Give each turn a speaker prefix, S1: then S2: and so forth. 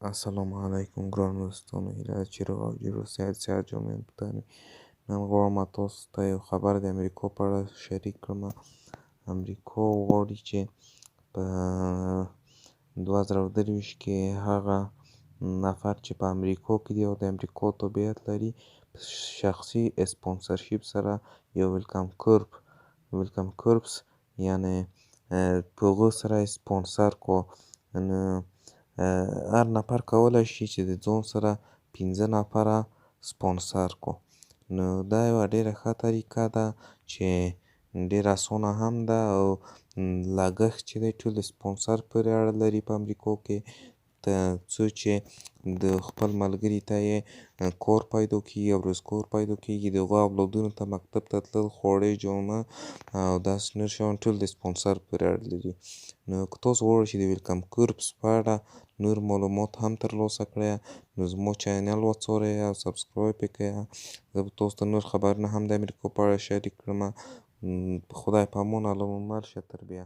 S1: السلام علیکم ګرانو دوستانو، هیله ده چې روغ او جوړ اوسئ. صحت جامد بودن. نن غواړم تاسو ته یو خبر د امریکا په اړه شریک کړم. امریکا غواړي چې په 2023 کې هغه نفر چې په امریکا کې دی او د امریکا تابعیت لري په شخصي اسپانسرشیپ سره یو ویلکم کورپس یعنی په هغو سره اسپانسر کو. نو هر نفر کولی شي چې د ځان سره 15 نفره سپانسر کو. نو دا یوه ډېره ښه طریقه ده چې ډېره اسانه هم ده او لګښت چې دی ټول د سپانسر پورې اړه لري په امریکا کې. څو چې د خپل ملګري ته یې کار پیدا کېږي او روزګار پیدا کېږي، د هغو اولادونو ته مکتب ته تلل، خواړه، جامه او داسې نور شیان ټول د سپانسر پورې اړه لري. نو که تاسو غواړئ چې د ویلکم کورپس په اړه نور معلومات هم ترلاسه کړئ، نو زما چینل وڅارئ او سبسکرایب یې کړئ. زه به تاسو ته نور خبرونه هم د امریکا په اړه شریک کړم. خدای په امان، الله مو مل شه. تر بیا.